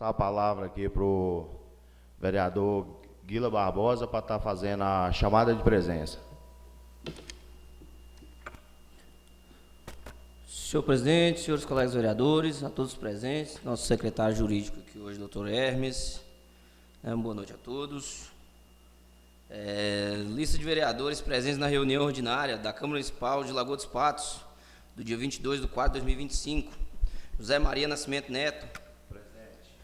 Passar a palavra aqui para o vereador Guila Barbosa para estar fazendo a chamada de presença. Senhor presidente, senhores colegas vereadores, a todos os presentes, nosso secretário jurídico aqui hoje, doutor Hermes, boa noite a todos. Lista de vereadores presentes na reunião ordinária da Câmara Municipal de Lagoa dos Patos, do dia 22/4/2025. José Maria Nascimento Neto. Presente.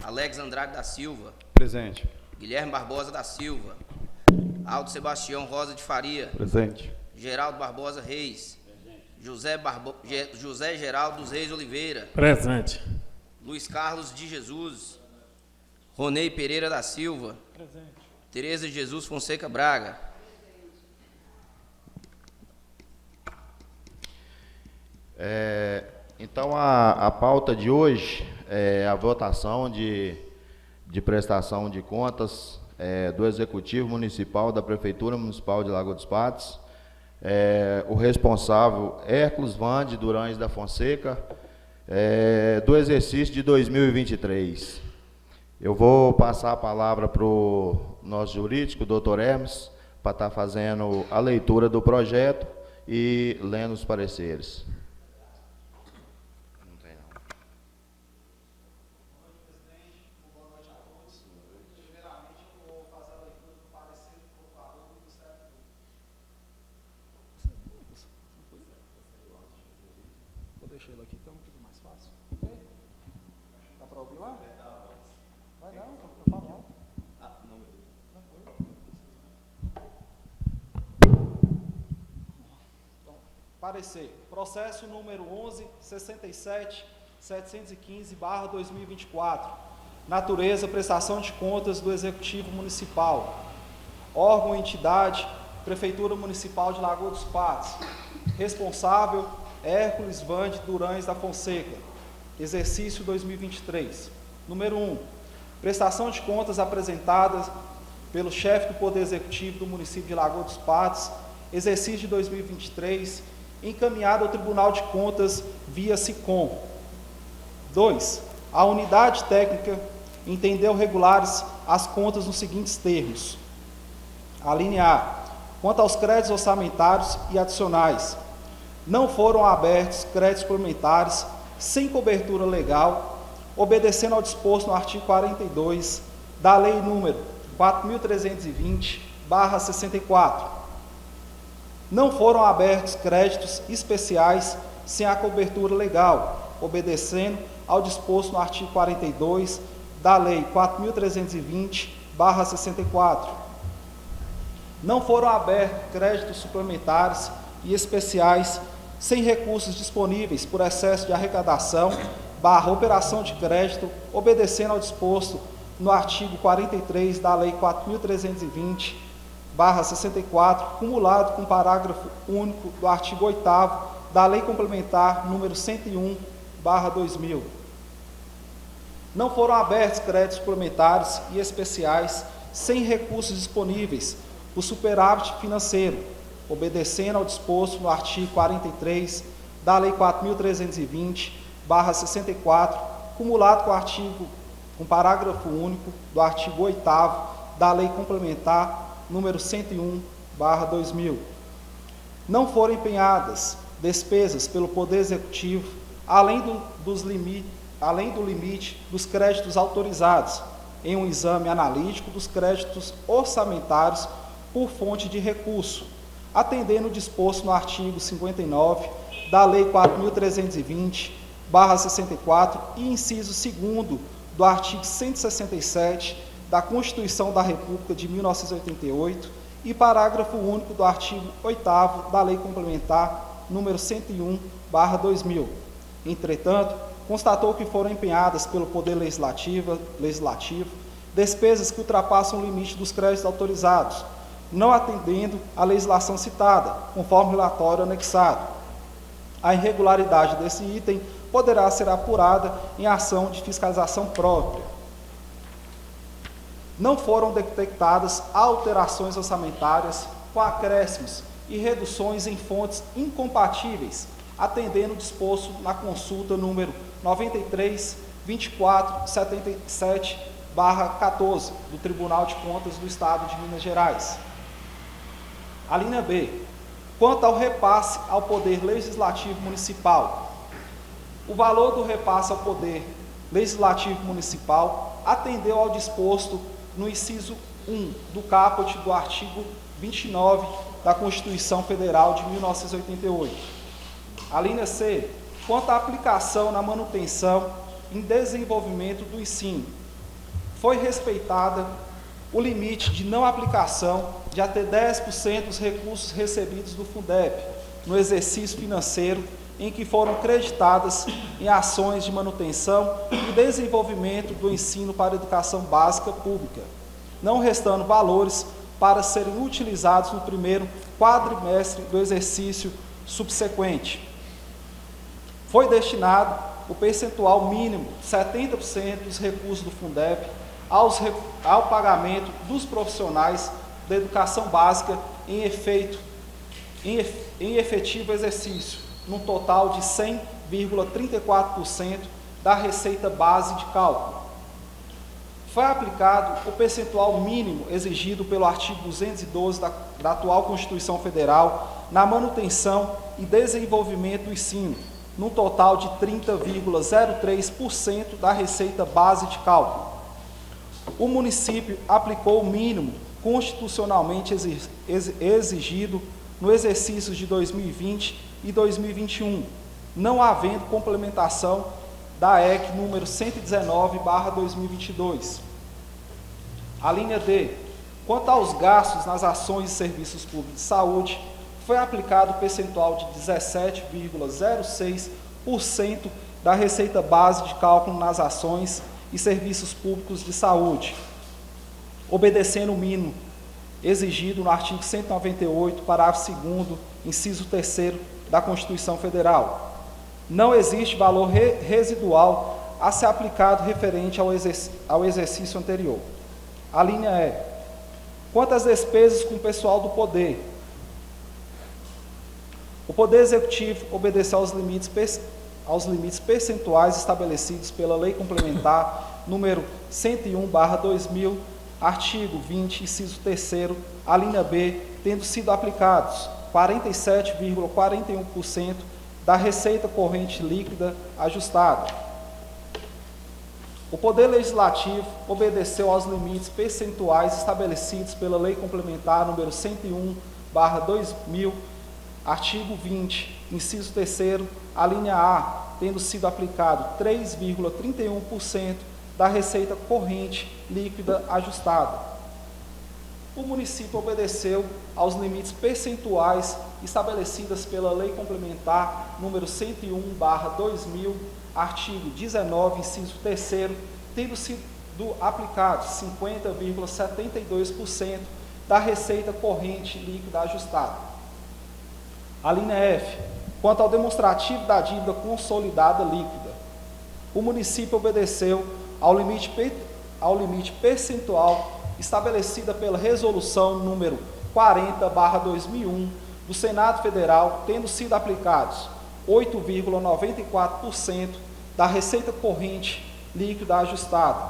Alex Andrade da Silva. Presente. Guilherme Barbosa da Silva. Aldo Sebastião Rosa de Faria. Presente. Geraldo Barbosa Reis. José Geraldo dos Reis Oliveira. Presente. Luiz Carlos de Jesus. Ronei Pereira da Silva. Presente. Tereza de Jesus Fonseca Braga. Então, a pauta de hoje é a votação de prestação de contas do Executivo Municipal da Prefeitura Municipal de Lagoa dos Patos. O responsável Hércules Vande Durães da Fonseca, do exercício de 2023. Eu vou passar a palavra para o nosso jurídico, doutor Hermes, para estar fazendo a leitura do projeto e lendo os pareceres. Deixa ele aqui, então fica mais fácil. Dá para ouvir lá? Vai não, eu falo alto. Então, parecer. Processo número 11.67.715/2024. Natureza, prestação de contas do Executivo Municipal. Órgão, entidade, Prefeitura Municipal de Lagoa dos Patos. Responsável, Hércules Vande Durães da Fonseca, exercício 2023. Número 1. Prestação de contas apresentadas pelo chefe do Poder Executivo do município de Lagoa dos Patos, exercício de 2023, encaminhado ao Tribunal de Contas via SICOM. 2. A unidade técnica entendeu regulares as contas nos seguintes termos. A linha A. Quanto aos créditos orçamentários e adicionais, não foram abertos créditos suplementares sem cobertura legal, obedecendo ao disposto no artigo 42 da Lei nº 4.320/64. Não foram abertos créditos especiais sem a cobertura legal, obedecendo ao disposto no artigo 42 da Lei 4.320/64. Não foram abertos créditos suplementares e especiais sem recursos disponíveis por excesso de arrecadação, operação de crédito, obedecendo ao disposto no artigo 43 da Lei 4.320/64, cumulado com o parágrafo único do artigo 8º da Lei Complementar número 101/2000. Não foram abertos créditos suplementares e especiais sem recursos disponíveis por superávit financeiro, obedecendo ao disposto no artigo 43 da Lei 4.320/64, cumulado com o parágrafo único do artigo 8º da Lei Complementar número 101/2000. Não foram empenhadas despesas pelo Poder Executivo, além do limite dos créditos autorizados, em um exame analítico dos créditos orçamentários por fonte de recurso, atendendo o disposto no artigo 59 da Lei 4.320/64 e inciso 2º do artigo 167 da Constituição da República de 1988 e parágrafo único do artigo 8º da Lei Complementar número 101/2000. Entretanto, constatou que foram empenhadas pelo Poder Legislativo despesas que ultrapassam o limite dos créditos autorizados, não atendendo à legislação citada, conforme o relatório anexado. A irregularidade desse item poderá ser apurada em ação de fiscalização própria. Não foram detectadas alterações orçamentárias com acréscimos e reduções em fontes incompatíveis, atendendo o disposto na consulta número 2477/14 do Tribunal de Contas do Estado de Minas Gerais. A linha B. Quanto ao repasse ao Poder Legislativo Municipal, o valor do repasse ao Poder Legislativo Municipal atendeu ao disposto no inciso 1 do caput do artigo 29 da Constituição Federal de 1988. A linha C. Quanto à aplicação na manutenção e desenvolvimento do ensino, foi respeitada o limite de não aplicação de até 10% dos recursos recebidos do Fundeb no exercício financeiro em que foram creditadas em ações de manutenção e desenvolvimento do ensino para a educação básica pública, não restando valores para serem utilizados no primeiro quadrimestre do exercício subsequente. Foi destinado o percentual mínimo de 70% dos recursos do Fundeb ao pagamento dos profissionais da educação básica em efetivo exercício, num total de 100,34% da receita base de cálculo. Foi aplicado o percentual mínimo exigido pelo artigo 212 da atual Constituição Federal na manutenção e desenvolvimento do ensino, num total de 30,03% da receita base de cálculo. O município aplicou o mínimo constitucionalmente exigido no exercício de 2020 e 2021, não havendo complementação da EC número 119/2022. A linha D. Quanto aos gastos nas ações e serviços públicos de saúde, foi aplicado o percentual de 17,06% da receita base de cálculo nas ações e serviços públicos de saúde, obedecendo o mínimo exigido no artigo 198, parágrafo 2º, inciso 3º da Constituição Federal. Não existe valor residual a ser aplicado referente ao exercício anterior. A linha E. Quanto às despesas com o pessoal do Poder, o Poder Executivo obedeceu aos limites percentuais estabelecidos pela Lei Complementar número 101/2000, artigo 20, inciso 3º, a linha B, tendo sido aplicados 47,41% da receita corrente líquida ajustada. O Poder Legislativo obedeceu aos limites percentuais estabelecidos pela Lei Complementar número 101/2000, artigo 20, inciso 3º, a linha A, tendo sido aplicado 3,31% da receita corrente líquida ajustada. O município obedeceu aos limites percentuais estabelecidos pela Lei Complementar número 101/2000, artigo 19, inciso 3º, tendo sido aplicados 50,72% da receita corrente líquida ajustada. A linha F. Quanto ao demonstrativo da dívida consolidada líquida, o município obedeceu ao limite percentual estabelecida pela Resolução número 40/2001 do Senado Federal, tendo sido aplicados 8,94% da receita corrente líquida ajustada.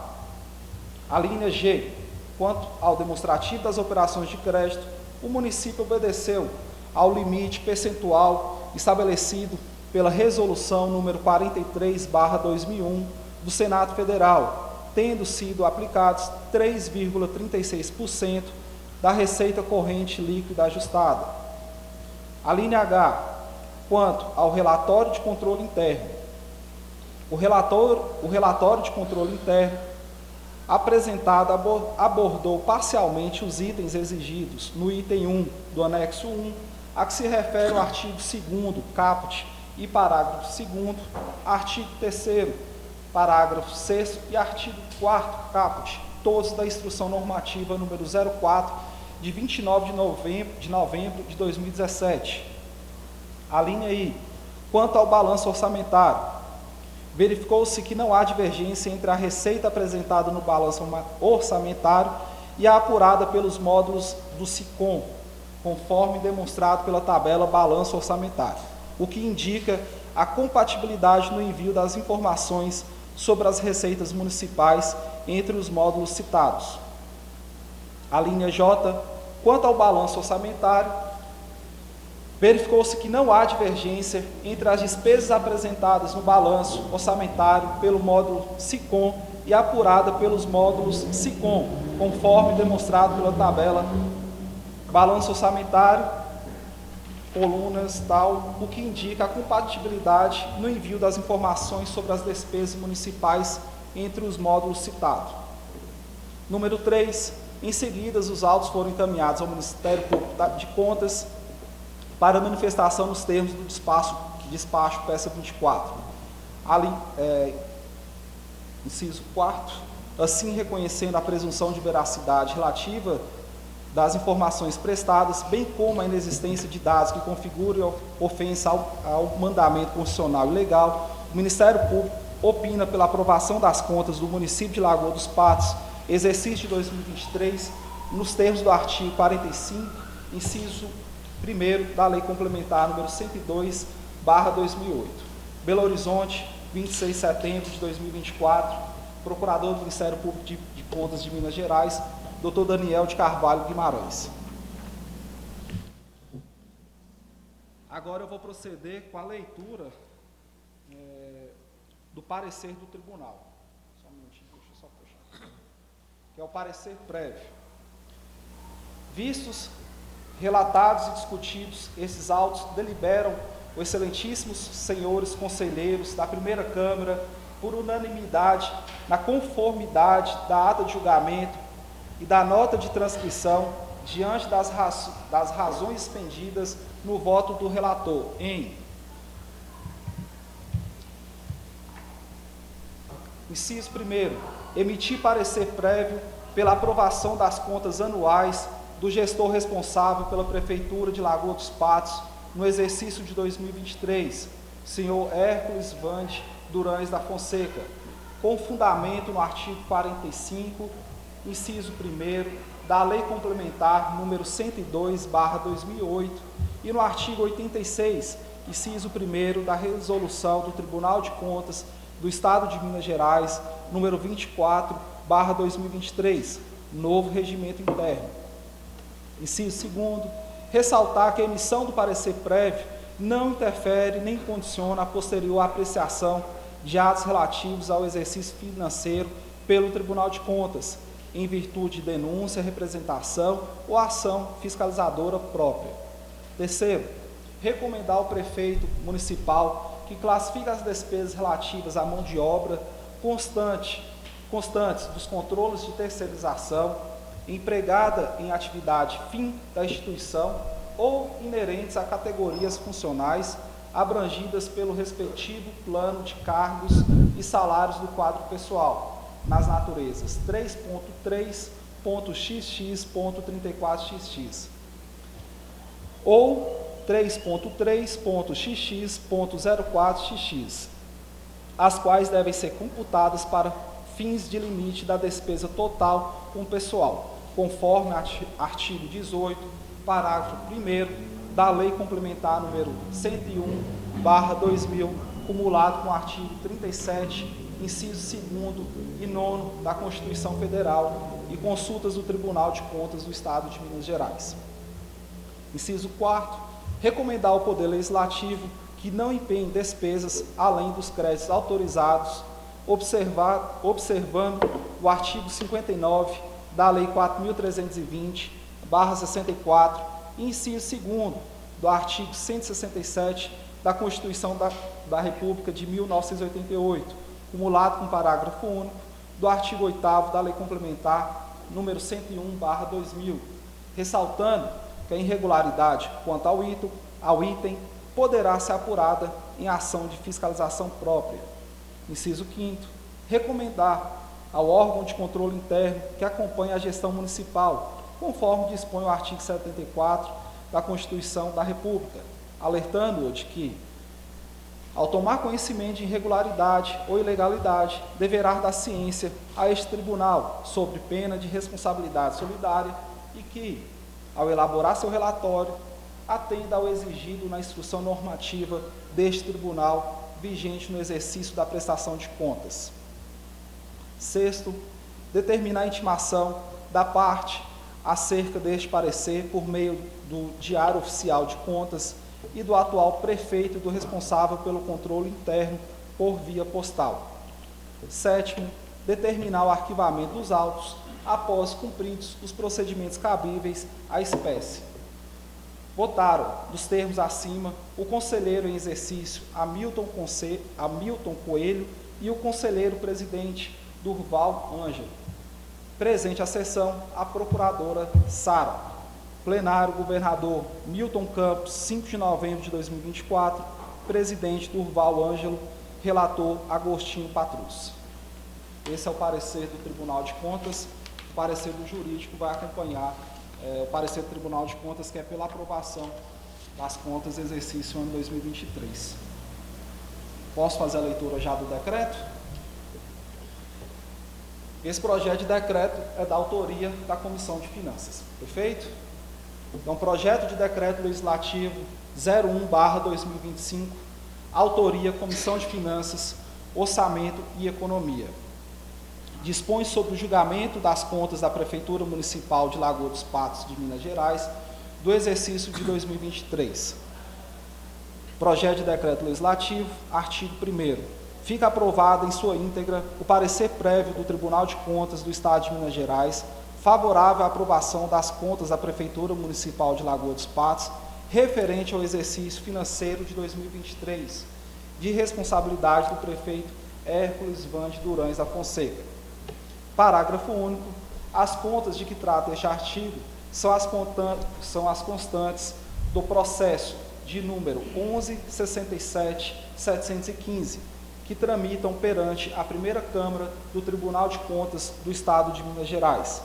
A linha G. Quanto ao demonstrativo das operações de crédito, o município obedeceu ao limite percentual estabelecido pela Resolução número 43/2001 do Senado Federal, tendo sido aplicados 3,36% da receita corrente líquida ajustada. A linha H. Quanto ao relatório de controle interno, o relatório de controle interno apresentado abordou parcialmente os itens exigidos no item 1 do anexo 1, a que se refere o artigo 2º, caput, e parágrafo 2º, artigo 3º, parágrafo 6º e artigo 4º, caput, todos da Instrução Normativa número 04, de 29 de novembro de 2017. A linha I. Quanto ao balanço orçamentário, verificou-se que não há divergência entre a receita apresentada no balanço orçamentário e a apurada pelos módulos do SICOM, conforme demonstrado pela tabela balanço orçamentário, o que indica a compatibilidade no envio das informações sobre as receitas municipais entre os módulos citados. A linha J, quanto ao balanço orçamentário, verificou-se que não há divergência entre as despesas apresentadas no balanço orçamentário pelo módulo SICOM e apurada pelos módulos SICOM, conforme demonstrado pela tabela balanço orçamentário, colunas, tal, o que indica a compatibilidade no envio das informações sobre as despesas municipais entre os módulos citados. Número 3, em seguida, os autos foram encaminhados ao Ministério Público de Contas para manifestação nos termos do despacho peça 24. Inciso 4, assim reconhecendo a presunção de veracidade relativa das informações prestadas, bem como a inexistência de dados que configurem ofensa ao mandamento constitucional e legal, o Ministério Público opina pela aprovação das contas do município de Lagoa dos Patos, exercício de 2023, nos termos do artigo 45, inciso 1º da Lei Complementar número 102/2008. Belo Horizonte, 26 de setembro de 2024, Procurador do Ministério Público de Contas de Minas Gerais, Dr. Daniel de Carvalho Guimarães. Agora eu vou proceder com a leitura do parecer do tribunal. Só um minutinho, deixa eu só puxar. Que é o parecer prévio. Vistos, relatados e discutidos, esses autos deliberam os excelentíssimos senhores conselheiros da primeira Câmara, por unanimidade, na conformidade da ata de julgamento e da nota de transcrição, diante das razões expendidas no voto do relator, em inciso 1º, emitir parecer prévio pela aprovação das contas anuais do gestor responsável pela Prefeitura de Lagoa dos Patos no exercício de 2023, senhor Hércules Vande Durães da Fonseca, com fundamento no artigo 45, inciso 1º, da Lei Complementar número 102/2008 e no artigo 86, inciso 1º, da Resolução do Tribunal de Contas do Estado de Minas Gerais, número 24/2023, novo regimento interno. Inciso 2º, ressaltar que a emissão do parecer prévio não interfere nem condiciona a posterior apreciação de atos relativos ao exercício financeiro pelo Tribunal de Contas, em virtude de denúncia, representação ou ação fiscalizadora própria. Terceiro, recomendar ao prefeito municipal que classifique as despesas relativas à mão de obra constantes dos controles de terceirização, empregada em atividade fim da instituição ou inerentes a categorias funcionais abrangidas pelo respectivo plano de cargos e salários do quadro pessoal, nas naturezas 3.3.xx.34xx ou 3.3.xx.04xx, as quais devem ser computadas para fins de limite da despesa total com pessoal, conforme artigo 18, parágrafo 1º da Lei Complementar número 101/2000, cumulado com o artigo 37, inciso 2º e 9º da Constituição Federal e consultas do Tribunal de Contas do Estado de Minas Gerais. Inciso 4º, recomendar ao Poder Legislativo que não empenhe despesas além dos créditos autorizados, observando o artigo 59 da Lei 4.320/64, inciso 2º do artigo 167 da Constituição da República de 1988, cumulado com o parágrafo único do artigo 8º da Lei Complementar número 101/2000, ressaltando que a irregularidade quanto ao item poderá ser apurada em ação de fiscalização própria. Inciso 5º, recomendar ao órgão de controle interno que acompanhe a gestão municipal, conforme dispõe o artigo 74 da Constituição da República, alertando-o de que, ao tomar conhecimento de irregularidade ou ilegalidade, deverá dar ciência a este tribunal, sob pena de responsabilidade solidária, e que, ao elaborar seu relatório, atenda ao exigido na instrução normativa deste tribunal vigente no exercício da prestação de contas. Sexto, determinar a intimação da parte acerca deste parecer por meio do Diário Oficial de Contas e do atual prefeito e do responsável pelo controle interno por via postal. Sétimo, determinar o arquivamento dos autos após cumpridos os procedimentos cabíveis à espécie. Votaram, dos termos acima, o conselheiro em exercício Hamilton Coelho e o conselheiro presidente Durval Ângelo. Presente a sessão, a procuradora Sara. Plenário, governador Milton Campos, 5 de novembro de 2024. Presidente Durval Ângelo. Relator Agostinho Patrus. Esse é o parecer do Tribunal de Contas. O parecer do jurídico vai acompanhar o parecer do Tribunal de Contas, que é pela aprovação das contas do exercício ano 2023. Posso fazer a leitura já do decreto? Esse projeto de decreto é da autoria da Comissão de Finanças. Perfeito? Então, projeto de decreto legislativo 01/2025, autoria Comissão de Finanças, Orçamento e Economia. Dispõe sobre o julgamento das contas da Prefeitura Municipal de Lagoa dos Patos, de Minas Gerais, do exercício de 2023. Projeto de decreto legislativo, artigo 1º. Fica aprovado em sua íntegra o parecer prévio do Tribunal de Contas do Estado de Minas Gerais, favorável à aprovação das contas da Prefeitura Municipal de Lagoa dos Patos, referente ao exercício financeiro de 2023, de responsabilidade do prefeito Hércules Vande Durães da Fonseca. Parágrafo único. As contas de que trata este artigo são as constantes do processo de número 11.67.715, que tramitam perante a primeira Câmara do Tribunal de Contas do Estado de Minas Gerais.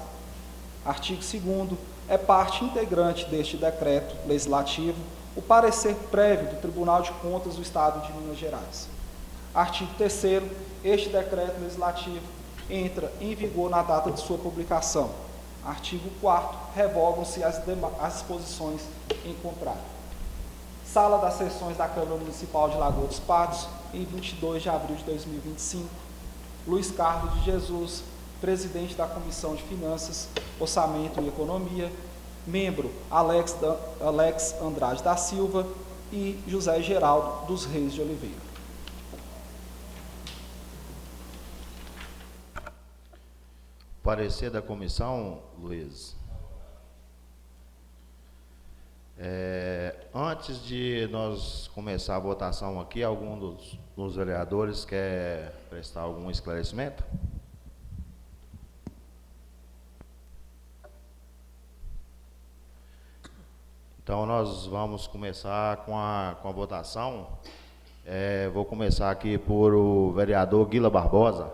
Artigo 2º. É parte integrante deste decreto legislativo o parecer prévio do Tribunal de Contas do Estado de Minas Gerais. Artigo 3º. Este decreto legislativo entra em vigor na data de sua publicação. Artigo 4º. Revogam-se as disposições em contrário. Sala das Sessões da Câmara Municipal de Lagoa dos Patos, em 22 de abril de 2025. Luiz Carlos de Jesus, presidente da Comissão de Finanças, Orçamento e Economia. Membro Alex Andrade da Silva e José Geraldo dos Reis de Oliveira. Parecer da comissão, Luiz. Antes de nós começar a votação aqui, algum dos vereadores quer prestar algum esclarecimento? Então, nós vamos começar com a votação. Vou começar aqui por o vereador Guila Barbosa.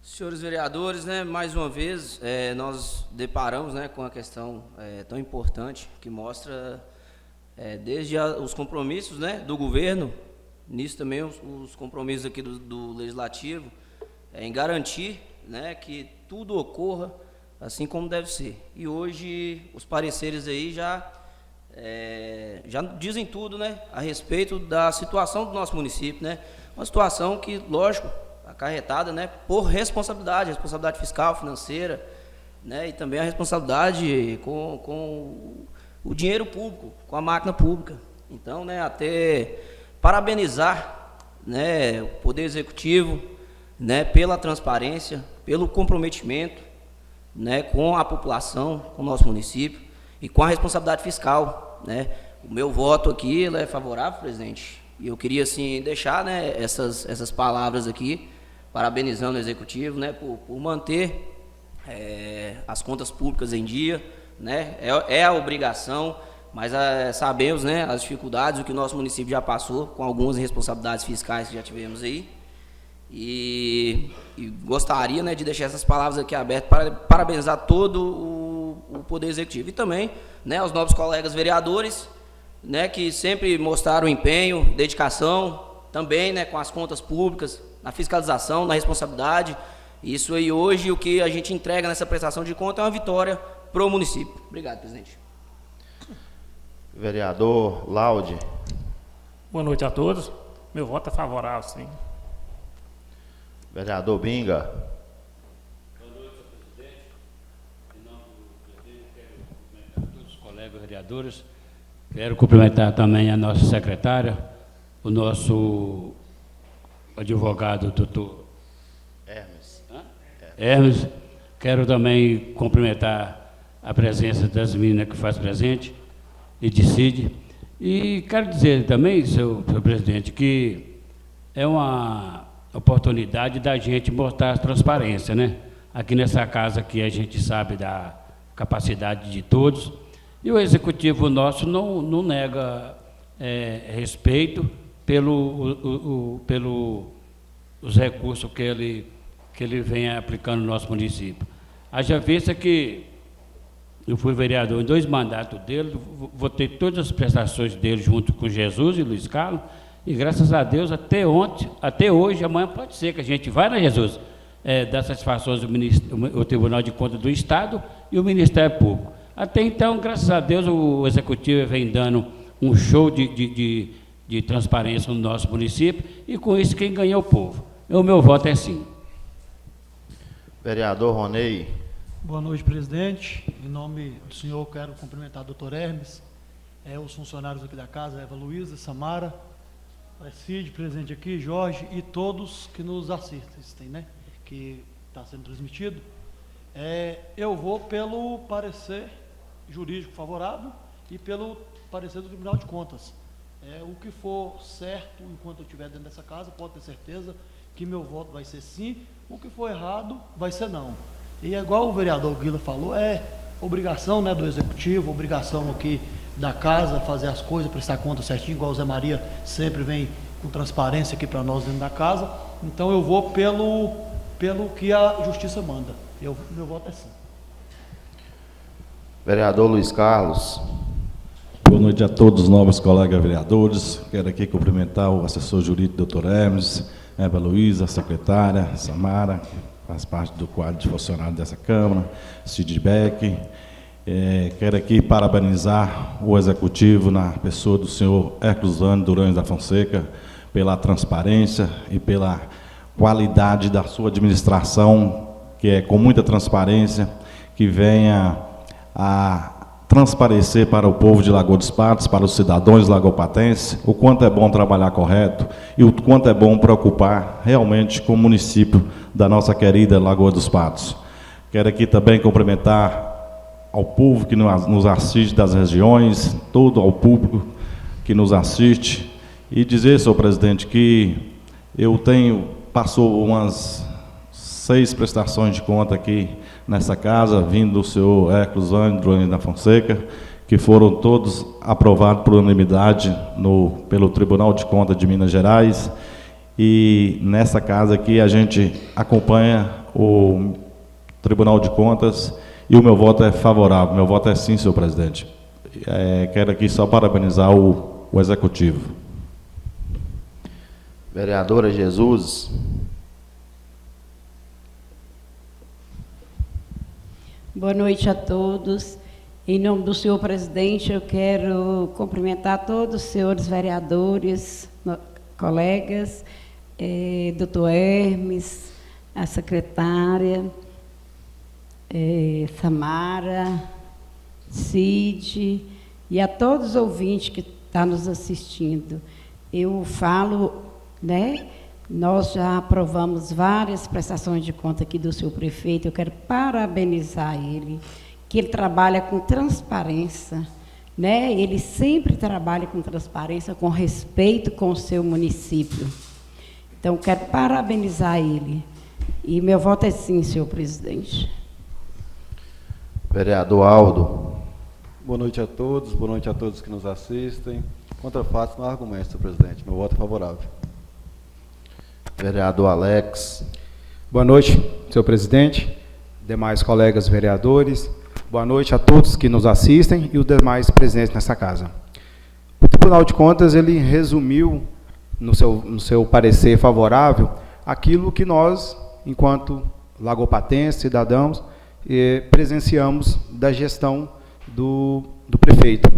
Senhores vereadores, mais uma vez nós deparamos com a questão tão importante que mostra desde os compromissos do governo, nisso também os compromissos aqui do Legislativo, em garantir que tudo ocorra assim como deve ser. E hoje os pareceres aí já dizem tudo a respeito da situação do nosso município, uma situação que, lógico, acarretada por responsabilidade fiscal, financeira, e também a responsabilidade com o dinheiro público, com a máquina pública. Então, até parabenizar o Poder Executivo pela transparência, pelo comprometimento com a população, com o nosso município e com a responsabilidade fiscal. O meu voto aqui é favorável, presidente, e eu queria assim deixar essas palavras aqui, parabenizando o Executivo por manter as contas públicas em dia, é a obrigação, mas sabemos as dificuldades, o que o nosso município já passou, com algumas responsabilidades fiscais que já tivemos aí, e gostaria de deixar essas palavras aqui abertas para parabenizar todo o Poder Executivo e também aos novos colegas vereadores, que sempre mostraram empenho, dedicação, também com as contas públicas, na fiscalização, na responsabilidade. Isso aí hoje, o que a gente entrega nessa prestação de conta é uma vitória para o município. Obrigado, presidente. Vereador Laude. Boa noite a todos. Meu voto é favorável, sim. Vereador Binga. Boa noite, senhor presidente. Em nome do presidente, quero cumprimentar todos os colegas vereadores. Quero cumprimentar também a nossa secretária, o nosso advogado, doutor Hermes. Quero também cumprimentar a presença das meninas que faz presente e decide. E quero dizer também, senhor presidente, que é uma oportunidade da gente mostrar a transparência, né? Aqui nessa casa aqui a gente sabe da capacidade de todos, e o executivo nosso não nega respeito pelos recursos que ele vem aplicando no nosso município. Haja vista que eu fui vereador em 2 mandatos dele, votei todas as prestações dele junto com Jesus e Luiz Carlos, e graças a Deus, até ontem, até hoje, amanhã pode ser que a gente vai, né, Jesus, dar satisfações ao Tribunal de Contas do Estado e o Ministério Público. Até então, graças a Deus, o Executivo vem dando um show de transparência no nosso município, e com isso quem ganha é o povo. O meu voto é sim. Vereador Ronei. Boa noite, presidente. Em nome do senhor, quero cumprimentar o doutor Hermes, os funcionários aqui da casa, Eva Luísa, Samara, Cid, presente aqui, Jorge, e todos que nos assistem, né? Que está sendo transmitido. Eu vou pelo parecer jurídico favorável e pelo parecer do Tribunal de Contas. O que for certo, enquanto eu estiver dentro dessa casa, pode ter certeza que meu voto vai ser sim. O que for errado, vai ser não. E é igual o vereador Guila falou, é obrigação, né, do Executivo, obrigação aqui da casa, fazer as coisas, prestar conta certinho, igual o Zé Maria sempre vem com transparência aqui para nós dentro da casa. Então eu vou pelo que a Justiça manda. Meu voto é sim. Vereador Luiz Carlos. Boa noite a todos os novos colegas vereadores. Quero aqui cumprimentar o assessor jurídico, doutor Hermes, Eva Luísa, a secretária, Samara, que faz parte do quadro de funcionários dessa Câmara, Cid Beck. Quero aqui parabenizar o Executivo, na pessoa do senhor Hércules Durães da Fonseca, pela transparência e pela qualidade da sua administração, que é com muita transparência, que venha a transparecer para o povo de Lagoa dos Patos, para os cidadãos lagoapatenses, o quanto é bom trabalhar correto e o quanto é bom preocupar realmente com o município da nossa querida Lagoa dos Patos. Quero aqui também cumprimentar ao povo que nos assiste das regiões, todo ao público que nos assiste, e dizer, senhor presidente, que passou umas 6 prestações de conta aqui nessa casa, vindo do senhor Hércules Durães da Fonseca, que foram todos aprovados por unanimidade pelo Tribunal de Contas de Minas Gerais, e nessa casa aqui a gente acompanha o Tribunal de Contas, e o meu voto é favorável. Meu voto é sim, senhor presidente. Quero aqui só parabenizar o Executivo. Vereadora Jesus. Boa noite a todos. Em nome do senhor presidente, eu quero cumprimentar todos os senhores vereadores, colegas, doutor Hermes, a secretária, Samara, Cid, e a todos os ouvintes que estão nos assistindo. Eu falo, né? Nós já aprovamos várias prestações de conta aqui do seu prefeito. Eu quero parabenizar ele, que ele trabalha com transparência, né? Ele sempre trabalha com transparência, com respeito com o seu município. Então, quero parabenizar ele. E meu voto é sim, senhor presidente. Vereador Aldo. Boa noite a todos que nos assistem. Contra fatos, não há argumentos, senhor presidente. Meu voto é favorável. Vereador Alex. Boa noite, senhor presidente, demais colegas vereadores. Boa noite a todos que nos assistem e os demais presentes nessa casa. O Tribunal de Contas, ele resumiu no seu parecer favorável aquilo que nós, enquanto lagoapatenses, cidadãos, presenciamos da gestão do prefeito.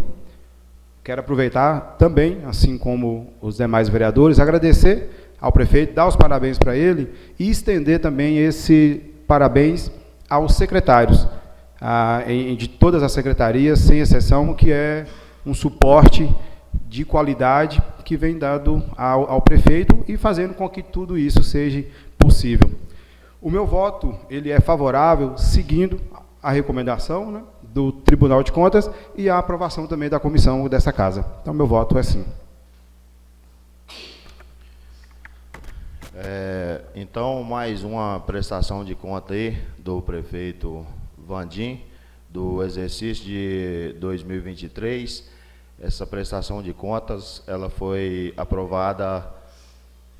quero aproveitar também, assim como os demais vereadores, agradecer ao prefeito, dar os parabéns para ele e estender também esse parabéns aos secretários, de todas as secretarias, sem exceção, que é um suporte de qualidade que vem dado ao prefeito e fazendo com que tudo isso seja possível. O meu voto ele é favorável, seguindo a recomendação, né, do Tribunal de Contas e a aprovação também da comissão dessa casa. Então, meu voto é sim. Então, mais uma prestação de conta aí do prefeito Vandim, do exercício de 2023. Essa prestação de contas, ela foi aprovada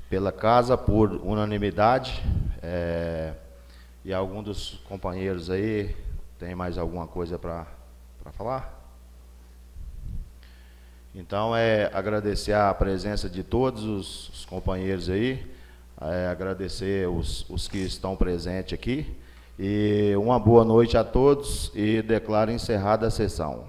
pela casa por unanimidade. E algum dos companheiros aí tem mais alguma coisa para falar? Então, agradecer a presença de todos os companheiros aí, agradecer os que estão presentes aqui, e uma boa noite a todos, e declaro encerrada a sessão.